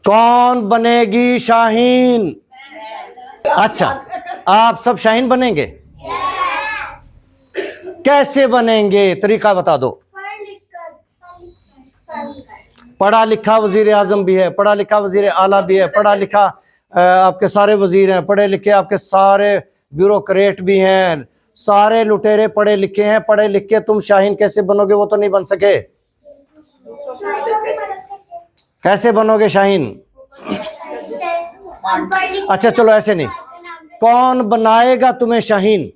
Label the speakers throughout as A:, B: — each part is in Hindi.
A: कौन बनेगी शाहीन? अच्छा, आप सब शाहीन बनेंगे? कैसे बनेंगे, तरीका बता दो। पढ़ा लिखा वजीर आजम भी है, पढ़ा लिखा वजीर आला भी है, पढ़ा लिखा आपके सारे वजीर हैं, पढ़े लिखे आपके सारे ब्यूरोक्रेट भी हैं, सारे लुटेरे पढ़े लिखे हैं। पढ़े लिखे तुम शाहीन कैसे बनोगे? वो तो नहीं बन सके। कैसे बनोगे शाहीन? अच्छा चलो ऐसे नहीं, कौन बनाएगा तुम्हें शाहीन?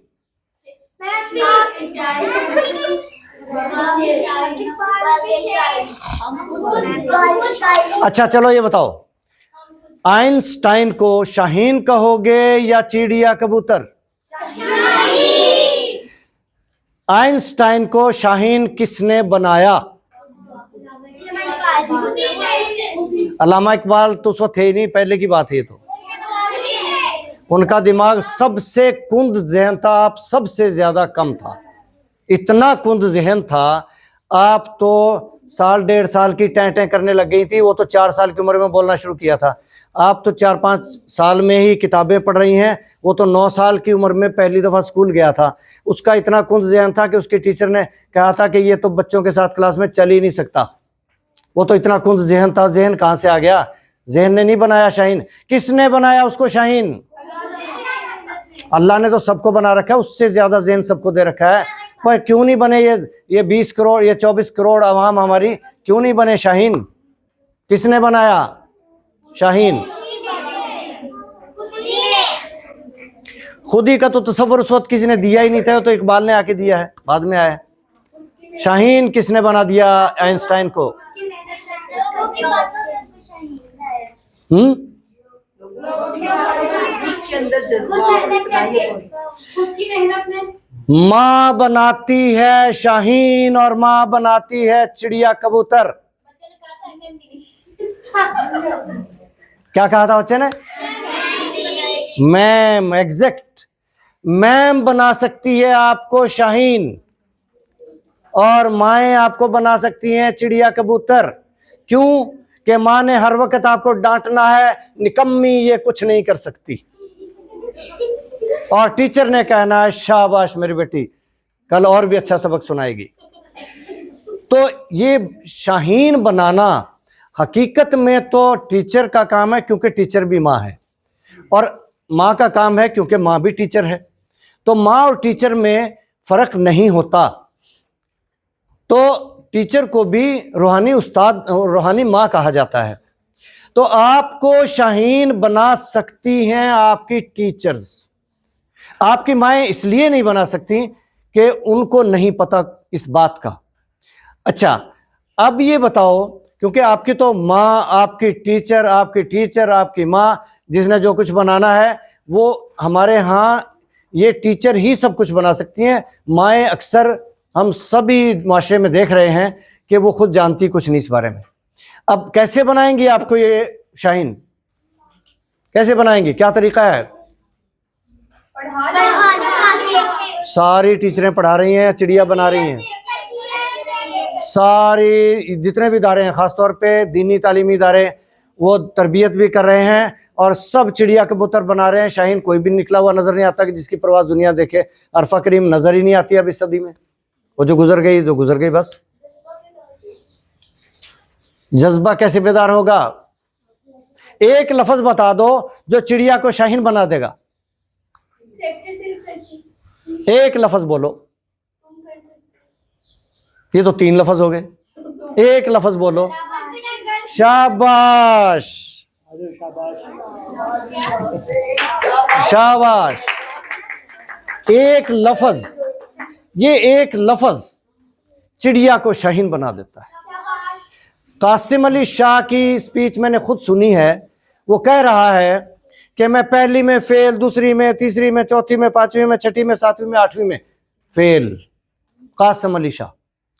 A: अच्छा चलो ये बताओ, आइंस्टाइन को शाहीन कहोगे या चिड़िया कबूतर? आइंस्टाइन को शाहीन किसने बनाया? अल्लामा इकबाल तो उस वक्त थे ही नहीं, पहले की बात है। तो उनका दिमाग सबसे कुंद जहन था, आप सबसे ज्यादा कम था। इतना कुंद जहन था, आप तो साल 1.5 साल की टें करने लग गई थी, वो तो 4 साल की उम्र में बोलना शुरू किया था। आप तो 4-5 साल में ही किताबें पढ़ रही हैं, वो तो 9 साल की उम्र में पहली दफ़ा स्कूल गया था। उसका इतना कुंद जहन था कि उसकी टीचर ने कहा था कि ये तो बच्चों के साथ क्लास में चल ही नहीं सकता। वो तो इतना कुंद जहन था। जहन कहाँ से आ गया? जहन ने नहीं बनाया शाहीन। किसने बनाया उसको शाहीन? अल्लाह ने तो सबको बना रखा है, उससे ज्यादा जहन सबको दे रखा है। पर क्यों नहीं बने ये 20 करोड़, ये 24 करोड़ अवाम हमारी, क्यों नहीं बने शाहीन? किसने बनाया शाहीन? खुद ही का तो तसव्वुर उस वक्त किसी ने दिया ही नहीं था, तो इकबाल ने आके दिया है, बाद में आया। शाहीन किसने बना दिया आइंस्टाइन को? माँ बनाती है शाहीन और माँ बनाती है चिड़िया कबूतर। क्या कहा था बच्चे ने? Ma'am, exact. मैम बना सकती है आपको शाहीन और माएँ आपको बना सकती हैं चिड़िया कबूतर। क्यों? कि माँ ने हर वक्त आपको डांटना है, निकम्मी ये कुछ नहीं कर सकती, और टीचर ने कहना है शाबाश मेरी बेटी, कल और भी अच्छा सबक सुनाएगी। तो ये शाहीन बनाना हकीकत में तो टीचर का काम है, क्योंकि टीचर भी माँ है, और माँ का काम है क्योंकि माँ भी टीचर है। तो माँ और टीचर में फर्क नहीं होता। तो टीचर को भी रूहानी उस्ताद, रूहानी माँ कहा जाता है। तो आपको शाहीन बना सकती हैं आपकी टीचर्स। आपकी माएँ इसलिए नहीं बना सकती कि उनको नहीं पता इस बात का। अच्छा, अब ये बताओ, क्योंकि आपकी तो माँ, आपकी टीचर, आपकी माँ, जिसने जो कुछ बनाना है वो हमारे यहाँ ये टीचर ही सब कुछ बना सकती हैं। माएँ अक्सर हम सभी माशरे में देख रहे हैं कि वो खुद जानती कुछ नहीं इस बारे में। अब कैसे बनाएंगी आपको ये शाहीन? कैसे बनाएंगी? क्या तरीका है? सारी टीचरें पढ़ा रही हैं, चिड़िया बना रही हैं। सारी जितने भी इदारे हैं, खासतौर पे दीनी तालीमी इदारे, वो तरबियत भी कर रहे हैं और सब चिड़िया कबूतर बना रहे हैं। शाहीन कोई भी निकला हुआ नजर नहीं आता कि जिसकी परवाज दुनिया देखे। अरफा करीम नजर ही नहीं आती अब इस सदी में। वो जो गुजर गई तो गुजर गई बस। जज्बा कैसे बेदार होगा? एक लफ्ज बता दो जो चिड़िया को शाहीन बना देगा। एक लफ्ज बोलो। ये तो 3 लफ्ज हो गए। एक लफ्ज बोलो। शाबाश, शाबाश। एक लफ्ज, ये एक लफ्ज चिड़िया को शाहीन बना देता है। कासिम अली शाह की स्पीच मैंने खुद सुनी है। वो कह रहा है कि मैं पहली में फेल, दूसरी में, तीसरी में, चौथी में, 5वीं में, 6ठी में, 7वीं में, 8वीं में फेल। कासिम अली शाह।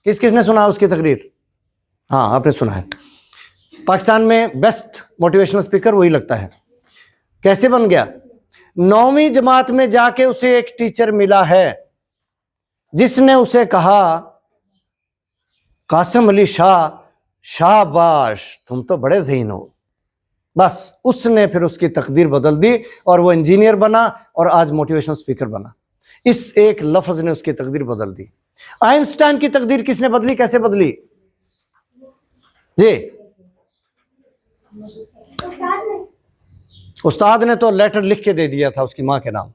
A: किसने सुना उसकी तकरीर? हाँ, आपने सुना है। पाकिस्तान में बेस्ट मोटिवेशनल स्पीकर वही लगता है। कैसे बन गया? 9वीं जमात में जाके उसे एक टीचर मिला है जिसने उसे कहा, कासिम अली शाह शाबाश, तुम तो बड़े ज़हीन हो। बस उसने फिर उसकी तकदीर बदल दी और वो इंजीनियर बना और आज मोटिवेशनल स्पीकर बना। इस एक लफ्ज ने उसकी तकदीर बदल दी। आइंस्टाइन की तकदीर किसने बदली, कैसे बदली जी? उस्ताद ने तो लेटर लिख के दे दिया था उसकी मां के नाम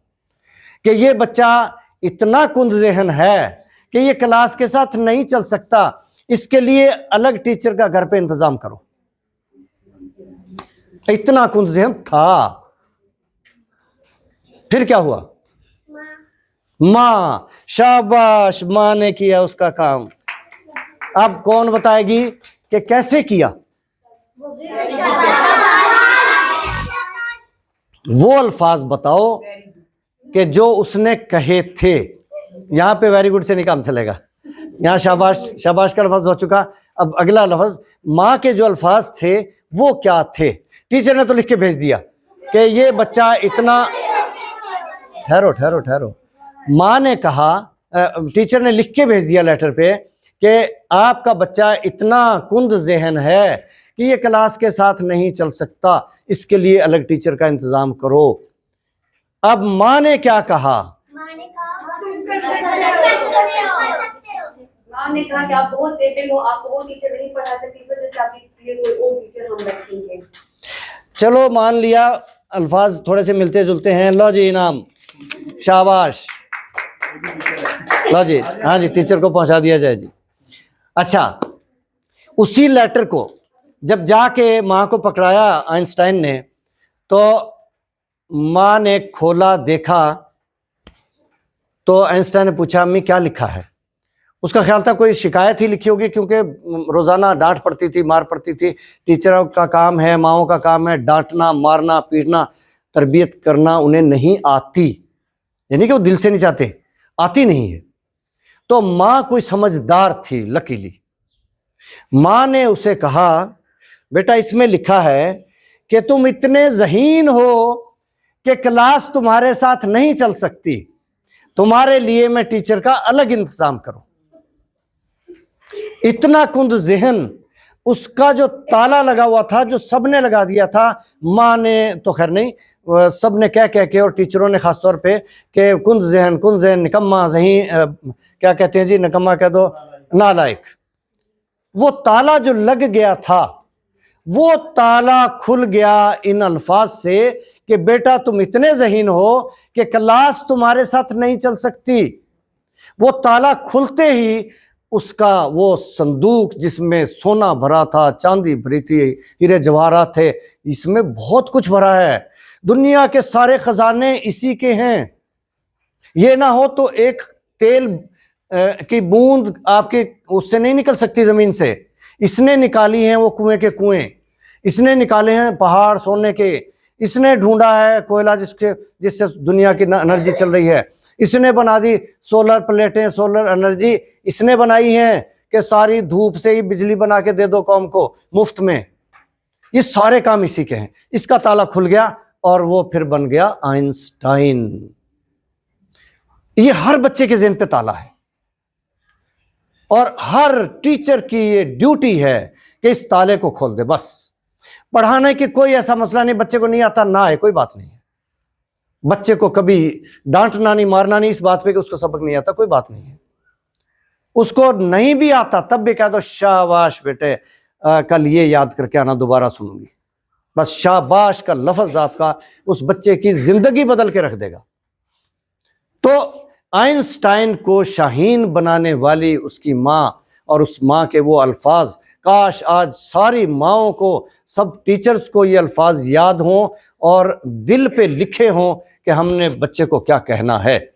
A: कि ये बच्चा इतना कुंद ज़हन है कि ये क्लास के साथ नहीं चल सकता, इसके लिए अलग टीचर का घर पे इंतजाम करो। इतना कुंद ज़हन था। फिर क्या हुआ? मां, शाबाश, मां ने किया उसका काम। अब कौन बताएगी कि कैसे किया? वो अल्फाज बताओ कि जो उसने कहे थे। यहां पे वेरी गुड से नहीं काम चलेगा, यहां शाबाश, शाबाश का लफ्ज हो चुका। अब अगला लफ्ज, मां के जो अल्फाज थे वो क्या थे? टीचर ने तो लिख के भेज दिया कि ये बच्चा इतना, ठहरो ठहरो ठहरो, मां ने कहा, टीचर ने लिख के भेज दिया लेटर पे कि आपका बच्चा इतना कुंद ज़हन है कि ये क्लास के साथ नहीं चल सकता, इसके लिए अलग टीचर का इंतजाम करो। अब मां ने क्या कहा? मां ने कहा कि आप बहुत टेबल हो, आपको वो टीचर नहीं पढ़ा सकती, इस वजह से आपके लिए कोई और टीचर हम रखेंगे। चलो मान लिया, अल्फाज थोड़े से मिलते जुलते हैं। लो जी इनाम, शाबाश, लो जी, हाँ जी, टीचर को पहुंचा दिया जाए जी। अच्छा, उसी लेटर को जब जाके माँ को पकड़ाया आइंस्टाइन ने, तो माँ ने खोला, देखा, तो आइंस्टाइन ने पूछा अम्मी क्या लिखा है? उसका ख्याल था कोई शिकायत ही लिखी होगी, क्योंकि रोज़ाना डांट पड़ती थी, मार पड़ती थी। टीचरों का काम है, माओं का काम है डांटना, मारना, पीटना, तरबियत करना उन्हें नहीं आती, यानी कि वो दिल से नहीं चाहते, आती नहीं है। तो माँ कोई समझदार थी, लकीली माँ ने उसे कहा बेटा इसमें लिखा है कि तुम इतने ज़हीन हो कि क्लास तुम्हारे साथ नहीं चल सकती, तुम्हारे लिए मैं टीचर का अलग इंतजाम करूं। इतना कुंद ज़हन, उसका जो ताला लगा हुआ था, जो सबने लगा दिया था, माँ ने तो खैर नहीं, सब ने कह के और टीचरों ने खास तौर पे कि कुंद ज़हन, निकम्मा, ज़हीन, क्या कहते हैं जी, निकम्मा कह दो, नालायक। वो ताला जो लग गया था, वो ताला खुल गया इन अल्फाज से कि बेटा तुम इतने ज़हीन हो कि क्लास तुम्हारे साथ नहीं चल सकती। वो ताला खुलते ही उसका वो संदूक जिसमें सोना भरा था, चांदी भरी थी, हीरे जवाहरात थे, इसमें बहुत कुछ भरा है, दुनिया के सारे खजाने इसी के हैं। ये ना हो तो एक तेल की बूंद आपके उससे नहीं निकल सकती ज़मीन से, इसने निकाली हैं वो कुएं के कुएं, इसने निकाले हैं पहाड़ सोने के, इसने ढूंढा है कोयला जिससे दुनिया की एनर्जी चल रही है, इसने बना दी सोलर प्लेटें, सोलर एनर्जी इसने बनाई है कि सारी धूप से ही बिजली बना के दे दो कौम को मुफ्त में। ये सारे काम इसी के हैं। इसका ताला खुल गया और वो फिर बन गया आइंस्टाइन। ये हर बच्चे के ज़हन पे ताला है और हर टीचर की ये ड्यूटी है कि इस ताले को खोल दे। बस पढ़ाने की कोई ऐसा मसला नहीं, बच्चे को नहीं आता ना है, कोई बात नहीं है। बच्चे को कभी डांटना नहीं, मारना नहीं, इस बात पे कि उसको सबक नहीं आता, कोई बात नहीं है। उसको नहीं भी आता तब भी कह दो शाबाश बेटे, कल ये याद करके आना, दोबारा सुनूंगी। बस शाबाश का लफ्ज आपका उस बच्चे की जिंदगी बदल के रख देगा। तो आइंस्टाइन को शाहीन बनाने वाली उसकी माँ और उस माँ के वो अल्फाज, काश आज सारी माँओं को, सब टीचर्स को ये अल्फाज याद हों और दिल पे लिखे हों कि हमने बच्चे को क्या कहना है।